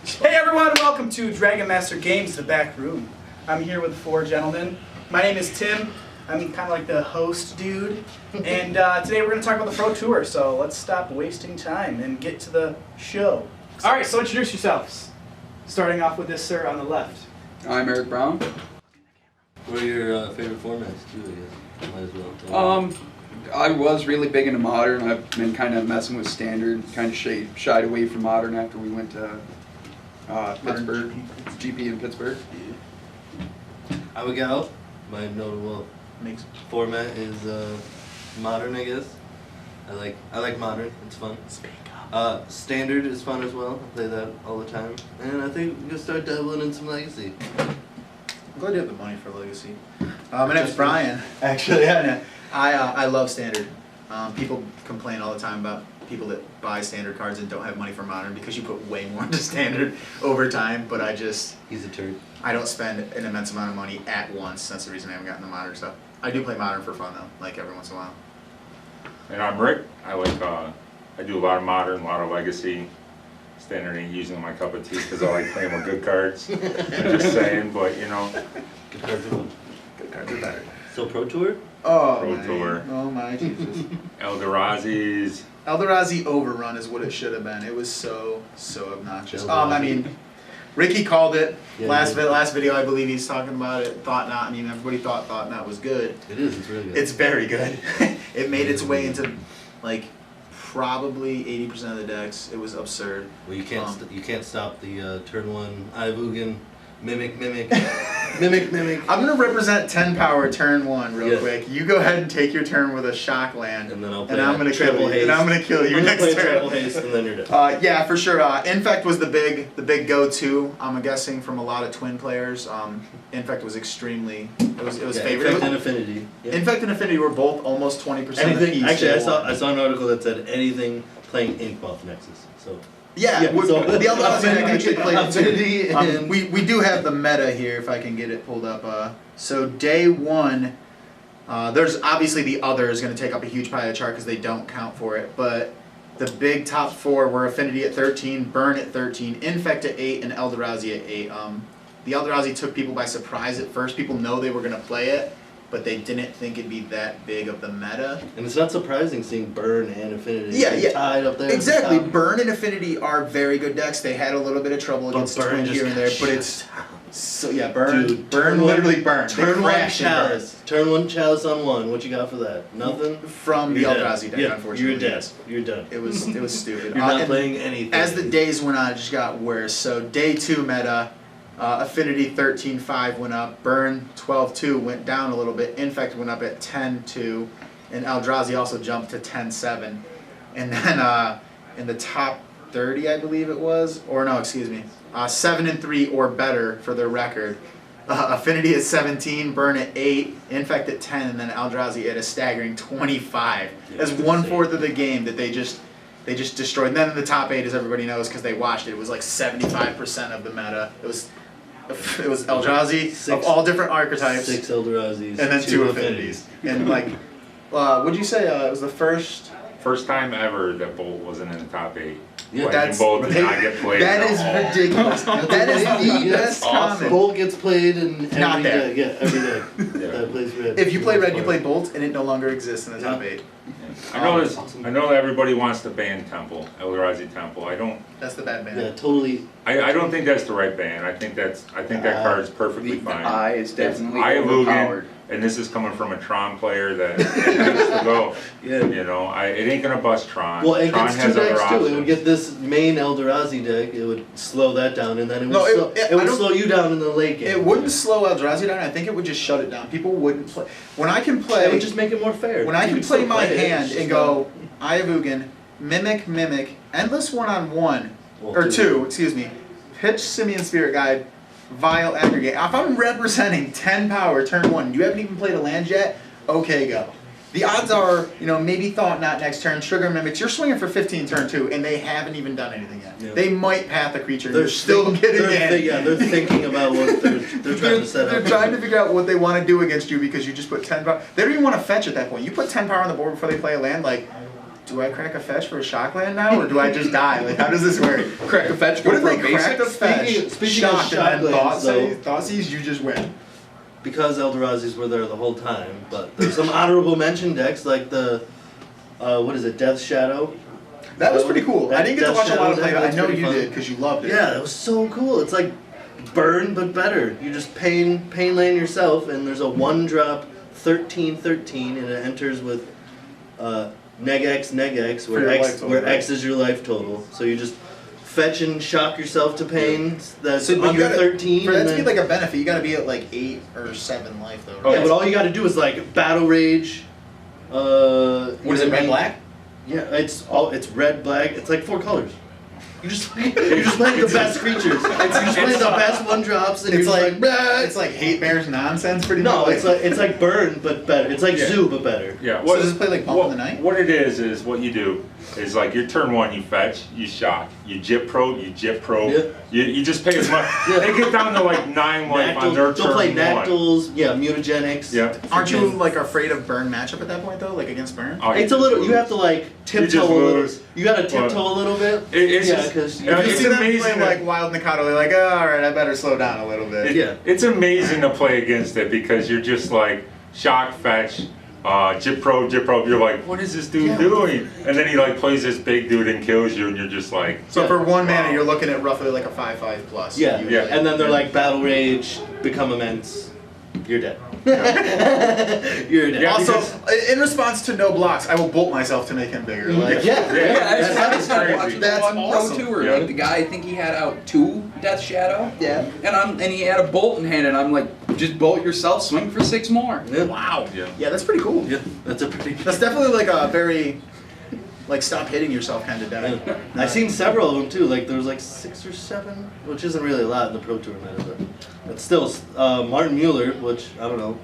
Hey everyone, welcome to Dragon Master Games, the back room. I'm here with 4 gentlemen. My name is Tim. I'm kind of like the host dude. And today we're going to talk about the Pro Tour, so let's stop wasting time and get to the show. Alright, so introduce yourselves. Starting off with this sir on the left. I'm Eric Brown. What are your favorite formats too, I guess? Might as well. I was really big into modern. I've been kind of messing with standard, kind of shied away from modern after we went to Pittsburgh, GP in Pittsburgh. I would go. My notable format is modern, I guess. I like modern. It's fun. Standard is fun as well. I play that all the time. And I think we're gonna start dabbling in some legacy. I'm glad you have the money for legacy. My name's Bryan. Actually, I love standard. People complain all the time about people that buy standard cards and don't have money for modern because you put way more into standard over time. But He's a turd. I don't spend an immense amount of money at once. That's the reason I haven't gotten the modern stuff. I do play modern for fun though, like every once in a while. And I'm Rick. I do a lot of modern, a lot of legacy. Standard ain't usually my cup of tea because I like playing with good cards. I'm just saying, but you know. Good cards are Good cards are better. So Pro Tour? Oh Pro my, Tour. oh my Jesus. Eldorazzi's. Eldorazzi Overrun is what it should have been. It was so obnoxious. I mean, Ricky called it Yeah, last video. I believe he's talking about it. Thought Not. I mean, everybody thought Not was good. It is. It's really good. It's very good. It made its way into like probably 80% of the decks. It was absurd. Well, you can't stop the turn 1 Ivugan mimic. I'm gonna represent 10 power turn 1 real Yes. quick. You go ahead and take your turn with a shock land, And then I'll play I'm gonna kill you. haste. And I'm gonna kill you I'm gonna next play triple turn. haste and then you're dead. Yeah, for sure. Infect was the big go-to. I'm guessing from a lot of twin players. Infect was extremely. It was favored. Infect and Affinity. Yeah. Infect and Affinity were both almost 20%. Anything. apiece. Actually, I saw an article that said anything playing Ink Buff Nexus. So. Yeah, Yeah, so the Eldorazzi deck actually played it Affinity too. and We do have the meta here if I can get it pulled up. So day 1, there's obviously the other is going to take up a huge pie of the chart because they don't count for it. But the big top 4 were Affinity at 13, Burn at 13, Infect at 8, and Eldorazzi at 8. The Eldorazzi took people by surprise at first. People know they were going to play it, but they didn't think it'd be that big of the meta. And it's not surprising seeing Burn and Affinity tied up there. Exactly. At the top. Burn and Affinity are very good decks. They had a little bit of trouble against Burn Twin just here and there, got but it's shut so yeah. Burn, Dude, burn, turn literally burn. They Turn 1 crash and burn. Chalice. Turn 1 Chalice on 1. What you got for that? Nothing? From the You're dead. Eldorazzi deck, Yeah, unfortunately. you're dead. yes. You're done. It was stupid. You're not and playing anything. As the days went on, it just got worse. So day 2 meta, Affinity 13-5 went up, Burn 12-2 went down a little bit, Infect went up at 10-2, and Eldorazzi also jumped to 10-7. And then in the top 30, I believe it was, or no, excuse me, 7-3 or better for their record. Affinity at 17, Burn at 8, Infect at 10, and then Eldorazzi at a staggering 25. That's 1/4 of the game that they just destroyed. And then in the top 8, as everybody knows, because they watched it, it was like 75% of the meta. It was Eldorazzi of all different archetypes, 6 Eldorazzis. and then 2 affinities. And like, what'd you say? It was the first. First time ever that Bolt wasn't in the top 8. Yeah, Lightning Bolt did not get played. That at is all. ridiculous. That is the best comment. Bolt gets played in every Not there. day. Yeah, every day. Yeah. That plays red. If you play red, you play Bolt, and it no longer exists in the top 8. I know that everybody wants to ban Temple, Eldorazzi Temple. I don't. That's the bad man. Yeah, totally. I don't think that's the right ban. I think that card's perfectly The fine. eye is definitely Eye of Ugin, overpowered. and this is coming from a Tron player that needs to go. Yeah. You know, it ain't gonna bust Tron. Well, it Tron gets 2 has other decks too. It would options. get this main Eldorazzi deck. It would slow that down, and then it would, No, it would slow you down in the late game. It wouldn't slow Eldorazzi down. I think it would just shut it down. People wouldn't play. When I can play, It would just make it more fair. when I You can could play still my it, hand it's and just go, Eye of Ugin, Mimic, Endless 1-on-1, Well, or 2. 2, excuse me, Pitch Simian Spirit Guide, Vile Aggregate. If I'm representing 10 power turn 1, you haven't even played a land yet, okay, go. The odds are, maybe Thought Not next turn, Trigger Mimics, you're swinging for 15 turn 2, and they haven't even done anything yet. Yeah. They might path a creature, and they're still getting in. They're thinking about what they're trying to set up. They're trying to figure out what they want to do against you because you just put 10 power. They don't even want to fetch at that point. You put 10 power on the board before they play a land, like, do I crack a fetch for a shockland now, or do I just die? Like, how does this work? Crack a fetch, What go if for they a crack the basic. fetch, Speaking of shocked, and then shocklands, Thoughtseize, you just win? Because Eldorazzi's were there the whole time, but there's some honorable mention decks like the, what is it, Death Shadow? That was pretty cool. I didn't get to watch a lot of play, but I That's know pretty you fun. did because you loved it. Yeah, it was so cool. It's like burn but better. You just pain lane yourself, and there's a 1-drop 13/13, and it enters with neg X, For your life total, where right? X is your life total. So you just fetch and shock yourself to pain. That's So, but you under gotta, 13. for that and to be then- like a benefit, you gotta be at like 8 or 7 life though, yeah, right? but all you got to do is like battle rage. What is it, red, black? Yeah, it's red, black. It's like 4 colors. You just play the best creatures. You just play the best 1-drops, and It's you're like, just like it's like hate bears nonsense pretty no, much. it's like burn but better. It's like Yeah. zoo but better. Yeah. So does it play like Pump in the Night? What it is what you do is like your turn 1, you fetch, you shock, you jip probe, Yeah. you just pay as much. Yeah. They get down to like 9 life on their They'll turn play 1. Nactals, yeah, mutagenics. Yeah. Aren't you like afraid of burn matchup at that point though, like against burn? Oh, It's a little. You have to like tiptoe just a little. lose. You gotta tiptoe Well, a little bit. It's yeah, just- because Yeah, If you it's see them amazing play that- like Wild Mikado, they're like, oh, alright, I better slow down a little bit. Yeah, it's amazing to play against it because you're just like shock fetch, jip probe. You're like, what is this dude doing? And then he like plays this big dude and kills you, and you're just like, So for 1 mana, you're looking at roughly like a 5/5 plus. yeah, usually. and then they're like battle rage, become immense. You're dead. You're dead. Yeah, Also, because- in response to no blocks, I will bolt myself to make him bigger. Like, Yeah. Yeah, That's I crazy. watching That's one awesome. pro tour. Yeah. Like the guy, I think he had out 2 Death Shadow. Yeah. And he had a bolt in hand, and I'm like, just bolt yourself, swing for 6 more. Yeah. Wow. Yeah. Yeah, that's pretty cool. Yeah, that's a pretty. That's definitely like a very, like stop hitting yourself kind of deck. Yeah. I've seen several of them too. Like there was like 6 or 7, which isn't really a lot in the Pro Tour meta, but still. Martin Mueller, which I don't know.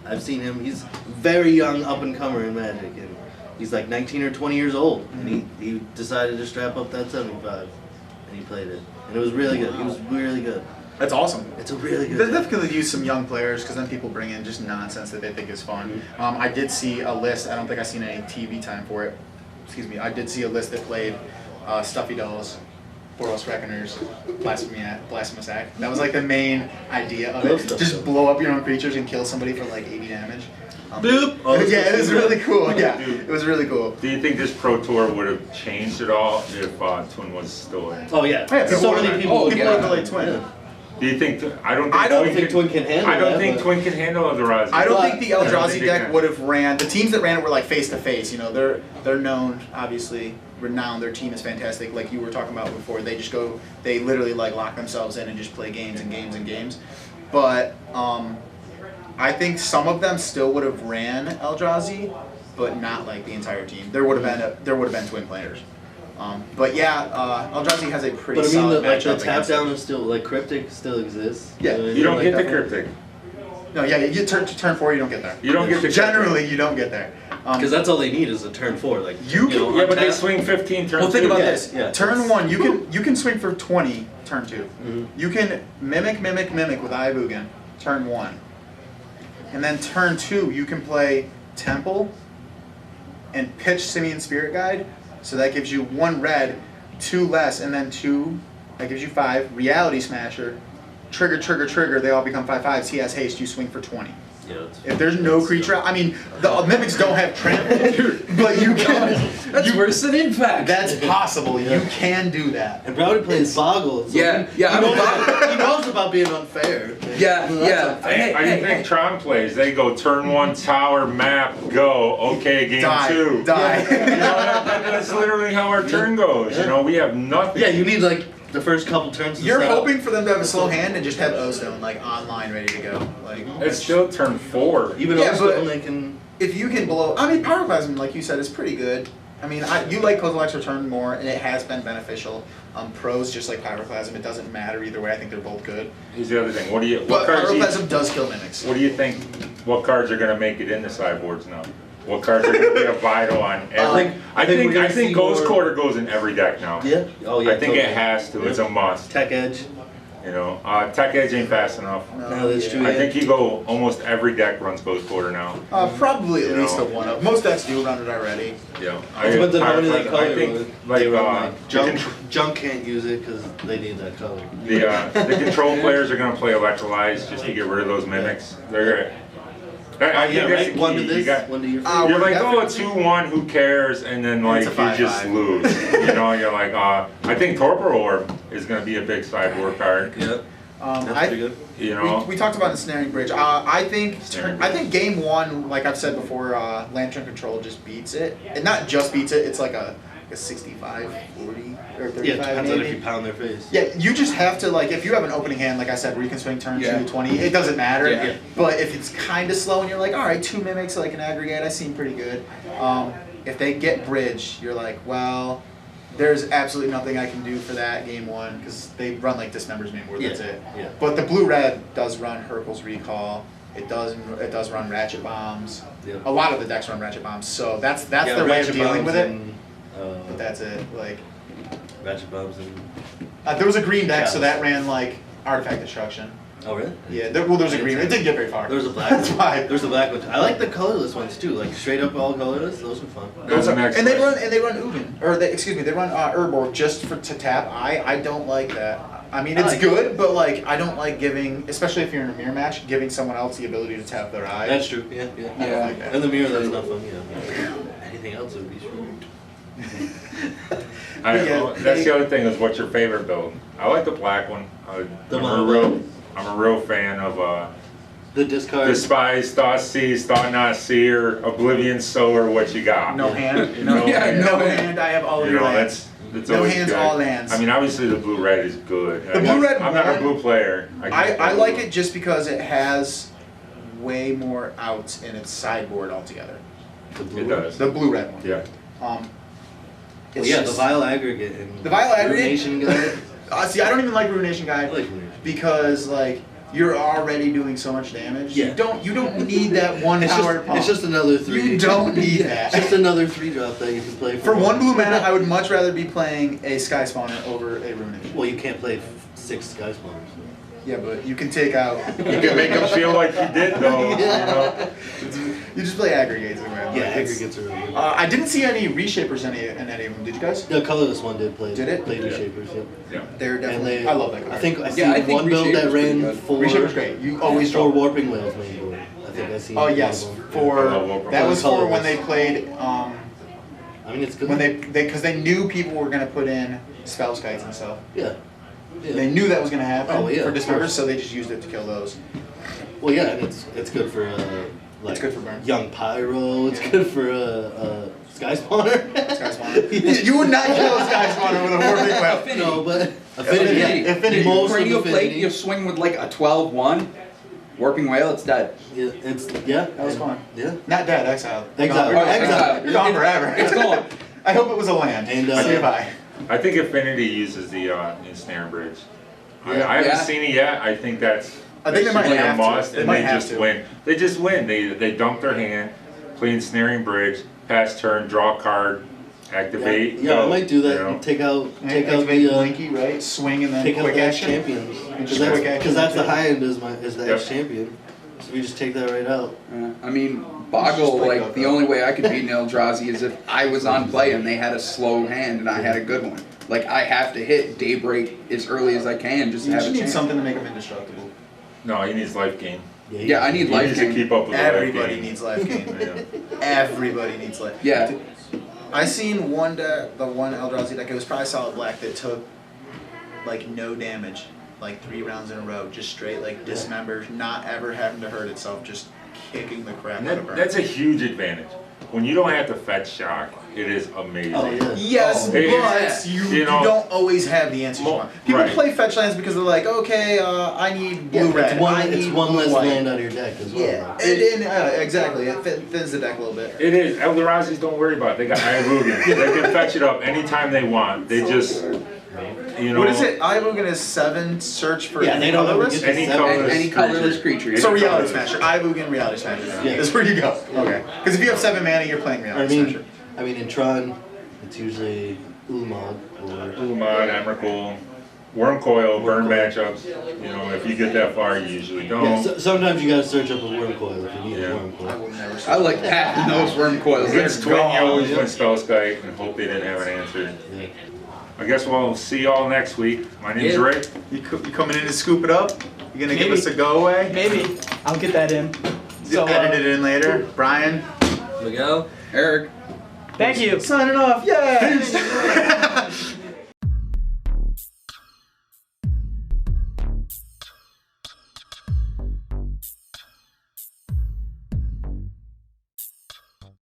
I've seen him. He's very young, up and comer in Magic, and he's like 19 or 20 years old, and he decided to strap up that 75, and he played it, and it was really good. He was really good. That's awesome. It's a really good. They deck. definitely use some young players because then people bring in just nonsense that they think is fun. I did see a list. I don't think I've seen any TV time for it. Excuse me. I did see a list that played Stuffy Dolls, Boros Reckoners, Blasphemous Act. That was like the main idea of I love it. Stuffy Just Dolls. blow up your own creatures and kill somebody for like 80 damage. Boop. Oh, yeah, it was really cool. Yeah, Dude. it was really cool. Do you think this pro tour would have changed at all if Twin was still in? Oh yeah. Yeah, So people many would- people. people yeah. would play Twin. Yeah. Do you think? I don't think Twin can handle I don't that, think but- Twin can handle Eldorazzi. I don't But- think the I don't Eldrazi think they deck can. would have ran. The teams that ran it were like face to face. You know, they're known, obviously renowned. Their team is fantastic. Like you were talking about before, they just go. They literally like lock themselves in and just play games and games and games. But I think some of them still would have ran Eldrazi, but not like the entire team. There would have been Twin players. But yeah, Eldrazi has a pretty But I mean, solid the matchup tap against down it. is still like cryptic still exists. Yeah. You don't like get the that one? cryptic. No, yeah, you turn 4, you don't get there. You don't get the Generally, you don't get there. Because that's all they need is a turn 4. Like You can- know, Yeah, but they untap. swing 15 turns. Well, think about Yeah, this. yeah. Turn 1, you can swing for 20. Turn 2, Mhm. you can mimic with Ibugan. Turn 1, and then turn 2, you can play Temple and pitch Simian Spirit Guide. So that gives you 1 red, 2 less, and then 2. That gives you 5. Reality Smasher, trigger. They all become 5/5s. He has haste. You swing for 20. Yeah, that's- If there's no creature, I mean, the mimics don't have trample, but you can. That's worse than Impact. That's possible. You can do that. And Brownie plays Boggle. So Yeah, he, yeah, He I'm knows, about- he knows about being unfair. Yeah, Well, that's yeah. unfair. Hey, I hey, think hey. Tron plays. They go turn 1 tower map go. Okay, game 2. Die. You know, that's literally how our turn goes. You know, we have nothing. Yeah, you need like the first couple turns. to You're set up. hoping for them to have a slow hand and just have O-Stone like online ready to go. Like It's still turn 4. Even Yeah, also but- they can. if you can blow, I mean, Pyroclasm, like you said, is pretty good. I mean, you like Kozilek's Return more, and it has been beneficial. Pros just like Pyroclasm, it doesn't matter either way. I think they're both good. Here's the other thing. What But cards do you, Pyroclasm does kill mimics. what do you think? What cards are going to make it into sideboards now? What cards are going to be a vital on every? I think we're gonna see Ghost more- Quarter goes in every deck now. Yeah. Oh yeah. I think totally. it has to. It's a must. Tech Edge. You know, Tech Edge ain't fast enough. No, that's true. I think you go almost every deck runs Ghost Quarter now. Probably at You least know. a 1-up. Most decks do run it already. Yeah. It depends on how many they color. I think They like run like junk. the Junk can't use it because they need that color. the control players are gonna play Electrolyze just to get rid of those mimics. They're gonna. I think Yeah, that's right. the One to key. this, You got, one to your. you're like, oh, definitely- 2-1, who cares? And then like It's you a 5-5. just lose. You know, you're like, I think Torpor Orb is gonna be a big sideboard card. Yep. That's pretty good. You know. We talked about Ensnaring Bridge. I think game 1, like I've said before, Lantern Control just beats it. And not just beats it, it's like a 65, 40, or 35 Yeah, depends on maybe. if you pound their face. Yeah, you just have to, like, if you have an opening hand, like I said, where you can swing turn Yeah. 2, 20, it doesn't matter. Yeah. But if it's kind of slow and you're like, all right, 2 mimics, like an aggregate, I seem pretty good. If they get bridge, you're like, well, there's absolutely nothing I can do for that game 1, because they run like Dismember's Mainboard, that's it. Yeah. But the blue-red does run Hercule's Recall. It does run Ratchet Bombs. Yeah. A lot of the decks run Ratchet Bombs, so that's Yeah, their way of Ratchet dealing Bombs with it. and, But that's it. Like, Ratchet Bombs and. there was a green deck, so Chaos. that ran like Artifact Destruction. Oh really? Yeah, there was a green. It didn't get very far. There's a black That's one. why. There's a black one. I like the colorless ones too, like straight up all colorless. Those are fun. Those are, Next and they question. run Ugin, or they run Urborg just to tap. I don't like that. I mean, I it's like good, but like I don't like giving, especially if you're in a mirror match, giving someone else the ability to tap their eye. That's true. Yeah, yeah. I don't like that. And the mirror, that's not fun. Yeah. Anything else would be screwed. That's the other thing is what's your favorite build? I like the black one. I'm a real fan of The discard. Despise, Thought Seize, Thought Not Seer, Oblivion Sower, what you got? No hand. No Yeah, hand. No hand. I have all of You your know, lands. that's No always hands, good. all lands. I mean, obviously the blue-red is good. The blue-red I'm not a one- blue player. can't I play like blue. it just because it has way more outs in its sideboard altogether. The blue It does. The blue-red one. Yeah. Well, It's yeah, the just- Vile Aggregate and The Vile Aggregate? Ruination Guide. See, I don't even like Ruination I Guide like Ruination. because like you're already doing so much damage. Yeah. You don't need that one It's power just, pump. it's just another 3. You don't need It's that. just another 3-drop that you can play For one blue mana, I would much rather be playing a Sky Spawner over a Ruination. Well, you can't play 6 Sky Spawners. Yeah, but you can take out. You can make them feel like you did, though. You know? You just play aggregates. Man. Yeah, Like, it's- aggregates are really good. I didn't see any reshapers in any of them. Did you guys? The colorless one did play. Did it? Played Yeah. Reshapers, yep. Yeah. They're And definitely. they, I love that card. I think I see Yeah, I think one build that Reshaper's pretty ran good. 4. Reshaper's great. You always draw. 4 Warping Whales main board. I think I see. Oh yes, for I love Warping that was Whales. for when they played. I mean, it's good. When they because they knew people were gonna put in spell skites and stuff. Yeah. Yeah. They knew that was gonna happen Oh, yeah, for of dismembers, course. so they just used it to kill those. Well, yeah, and it's good for like good for burn. young pyro. It's Yeah. good for sky spawner. Sky Spawner. You would not kill a Sky Spawner with a Warping Whale. No, but Affinity. yeah, Affinity. most of Cranial plate, Affinity. you swing with like a 12-1. Warping Whale, it's dead. Yeah, it's yeah. That was fun. Yeah. Not dead, exiled. Exiled. You're gone. Exiled. You're gone forever. It's gone. I hope it was a land. And, See if I. I think Affinity uses the Ensnare Bridge. Yeah. I haven't Yeah. seen it yet. I think that's I think they might basically have a to. must, They and might they have just to. win. They just win. They dump their hand, play Ensnaring Bridge, pass turn, draw a card, activate. Yeah, go, I might do that you know? and take out Activate the Blinky, right? Swing and then take out quick the action. champions Just quick action. because that's the too. high end is the Yep. X champion. So we just take that right out. I mean, Boggle, Just break like, up the though. only way I could beat an Eldrazi is if I was on play and they had a slow hand and I had a good one. Like, I have to hit Daybreak as early as I can just to You have just a need chance. something to make them indestructible. No, he needs life gain. Yeah, I need He life needs to gain. keep up with the life Everybody gain. needs life gain. Yeah. Everybody needs life. Yeah. I seen one deck, the one Eldrazi deck. It was probably solid black that took like no damage, like 3 rounds in a row, just straight like dismember, not ever having to hurt itself, just kicking the crap And out of burn. that's a huge advantage. When you don't have to fetch shock, it is amazing. Oh yeah. Yes, Oh, but yeah. you You know, don't always have the answers you want. People right. play fetch lands because they're like, okay, I need blue red. It's one, I it's need one blue less white. land out of your deck as well. Yeah, exactly. It thins the deck a little bit. It is. Eldorazzi's don't worry about it. They got Ayarugan. They can fetch it up anytime they want. They just, you know. What is it? Ivogan is 7 search for Yeah, they don't ever colorless? get Any Seven. colorless, Any colorless creature. So Reality colorless. Smasher. Ivogan Reality Smasher. Yeah. That's where you go. Okay. Because if you have 7 mana, you're playing Reality Smasher. I mean in Tron, it's usually Ulamog or Ulamog, Emrakul. Worm coil, burn Worm coil. matchups. You know, if you get that far, you usually don't. Yeah, so, sometimes you gotta search up a worm coil if you need Yeah. a worm coil. I like patting those worm coils. They're Against twin, you always Yeah. went spell Skype and hope they didn't have an answer. Yeah. I guess we'll see y'all next week. My name's Yeah. Rick. You coming in to scoop it up? You gonna give Maybe. us a go away? Maybe. I'll get that in. So, Edit it in later. Brian. Miguel? Eric. thank you. Signing off. Yeah.